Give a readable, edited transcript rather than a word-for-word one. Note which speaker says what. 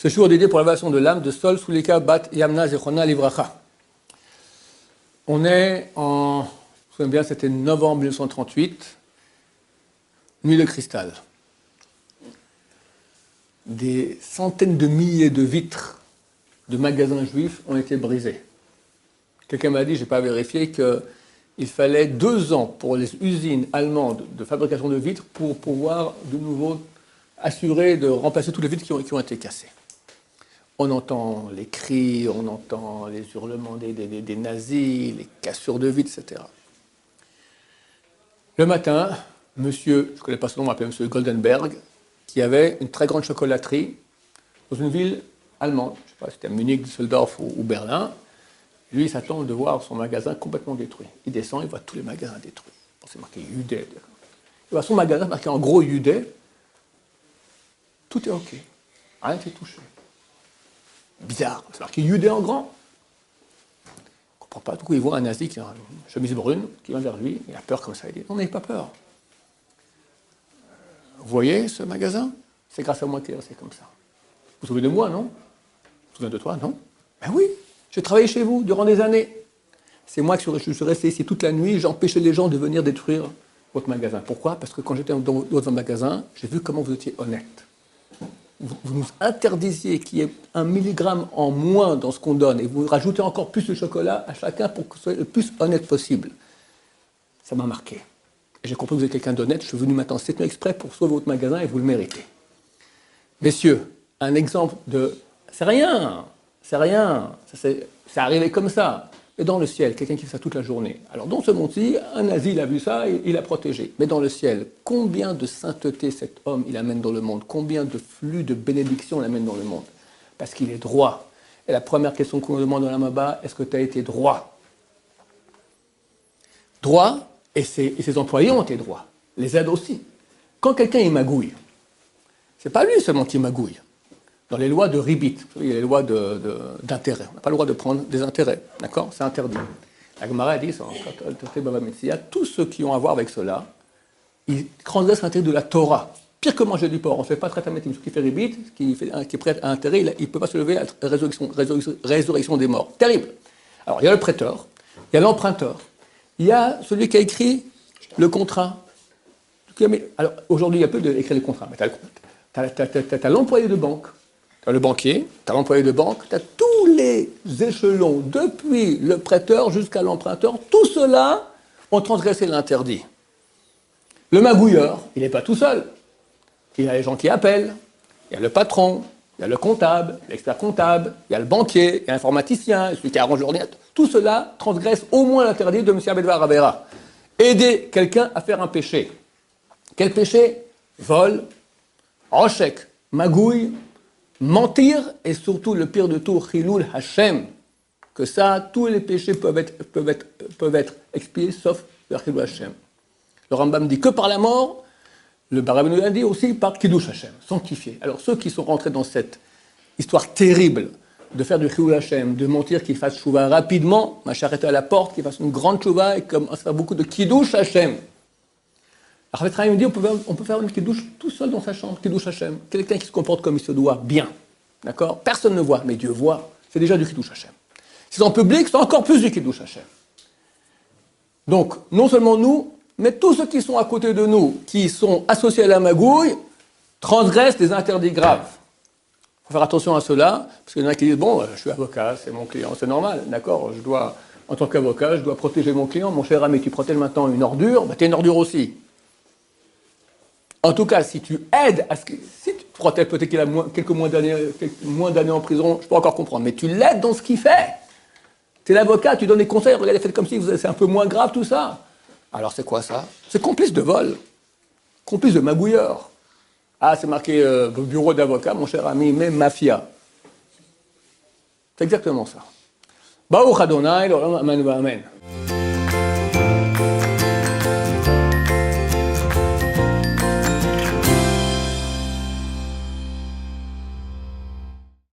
Speaker 1: Ce jour est dédié pour l'élévation de l'âme de Sol Sulika Bat Yamna Zechona Livracha. On est en, je me souviens bien, c'était novembre 1938, nuit de cristal. Des centaines de milliers de vitres de magasins juifs ont été brisées. Quelqu'un m'a dit, je n'ai pas vérifié, qu'il fallait 2 ans pour les usines allemandes de fabrication de vitres pour pouvoir de nouveau assurer de remplacer toutes les vitres qui ont été cassées. On entend les cris, on entend les hurlements des nazis, les cassures de vitres, etc. Le matin, monsieur, je ne connais pas son nom, on m'appelait monsieur Goldenberg, qui avait une très grande chocolaterie dans une ville allemande, je ne sais pas si c'était Munich, Düsseldorf ou Berlin. Lui, il s'attend de voir son magasin complètement détruit. Il descend, il voit tous les magasins détruits. Bon, c'est marqué Yudé. Il voit son magasin marqué en gros Yudé. Tout est OK. Rien n'est touché. Bizarre, c'est marqué Yudé en grand. Il ne comprend pas. Du coup, il voit un nazi qui a une chemise brune, qui vient vers lui. Il a peur comme ça. Il dit, non, n'ayez pas peur. Vous voyez ce magasin? C'est grâce à moi qu'il est resté comme ça. Vous vous souvenez de moi, non? Vous vous souvenez de toi, non? Ben oui, j'ai travaillé chez vous durant des années. C'est moi qui je suis resté ici toute la nuit, j'empêchais les gens de venir détruire votre magasin. Pourquoi? Parce que quand j'étais dans votre magasin, j'ai vu comment vous étiez honnête. Vous nous interdisiez qu'il y ait 1 milligramme en moins dans ce qu'on donne et vous rajoutez encore plus de chocolat à chacun pour que ce soit le plus honnête possible. Ça m'a marqué. Et j'ai compris que vous êtes quelqu'un d'honnête. Je suis venu maintenant cette nuit exprès pour sauver votre magasin et vous le méritez. Messieurs, un exemple de... C'est rien, c'est arrivé comme ça. Mais dans le ciel, quelqu'un qui fait ça toute la journée. Alors dans ce monde-ci, un nazi, il a vu ça, il a protégé. Mais dans le ciel, combien de sainteté cet homme il amène dans le monde? Combien de flux de bénédiction il amène dans le monde? Parce qu'il est droit. Et la première question qu'on demande dans la Maba, est-ce que tu as été droit? Droit, et ses employés ont été droits. Les aides aussi. Quand quelqu'un il magouille, c'est pas lui seulement qui magouille. Dans les lois de ribit, il y a les lois d'intérêt. On n'a pas le droit de prendre des intérêts, d'accord? C'est interdit. La Gemara dit, tous ceux qui ont à voir avec cela, ils transgressent l'intérêt de la Torah. Pire que manger du porc. On ne fait pas traiter ce qui fait ribit, qui prête à intérêt, il ne peut pas se lever à la résurrection des morts. Terrible. Alors, il y a le prêteur, il y a l'emprunteur, il y a celui qui a écrit le contrat. Alors, aujourd'hui, il y a peu d'écrire les contrats, mais tu as l'employé de banque, tu as le banquier, tu as l'employé de banque, tu as tous les échelons, depuis le prêteur jusqu'à l'emprunteur, tout cela ont transgressé l'interdit. Le magouilleur, il n'est pas tout seul. Il y a les gens qui appellent, il y a le patron, il y a le comptable, l'expert comptable, il y a le banquier, il y a l'informaticien, celui qui arrange l'ordinateur. Tout cela transgresse au moins l'interdit de M. Abedvar Rabera. Aider quelqu'un à faire un péché. Quel péché? Vol, rochek, magouille, mentir, et surtout le pire de tout, Chilul Hashem. Que ça, tous les péchés peuvent être expiés, sauf le Chilul Hashem. Le Rambam dit que par la mort, le Barabénou a dit aussi par Kiddush Hashem, sanctifié. Alors ceux qui sont rentrés dans cette histoire terrible de faire du Chilul Hashem, de mentir, qu'ils fassent chouva rapidement, m'arrêter à la porte, qu'ils fassent une grande chouva et commencent à faire beaucoup de Kiddush Hashem. Alors, Rav Chaim dit on peut faire une Kiddush tout seul dans sa chambre, Kiddush Hashem. Quelqu'un qui se comporte comme il se doit, bien. D'accord? Personne ne voit, mais Dieu voit. C'est déjà du Kiddush Hashem. Si c'est en public, c'est encore plus du Kiddush Hashem. Donc, non seulement nous, mais tous ceux qui sont à côté de nous, qui sont associés à la magouille, transgressent des interdits graves. Il faut faire attention à cela, parce qu'il y en a qui disent, bon, je suis avocat, c'est mon client, c'est normal, d'accord, en tant qu'avocat, je dois protéger mon client. Mon cher ami, tu protèges maintenant une ordure, tu es une ordure aussi. En tout cas, si tu aides à ce que... Si tu protèges peut-être qu'il a quelques moins d'années en prison, je peux encore comprendre, mais tu l'aides dans ce qu'il fait. Tu es l'avocat, tu donnes des conseils, regardez, faites comme si c'est un peu moins grave tout ça. Alors c'est quoi ça? C'est complice de vol, complice de magouilleur. Ah, c'est marqué bureau d'avocat, mon cher ami, mais mafia. C'est exactement ça. Baruch Adonai, l'olam amen.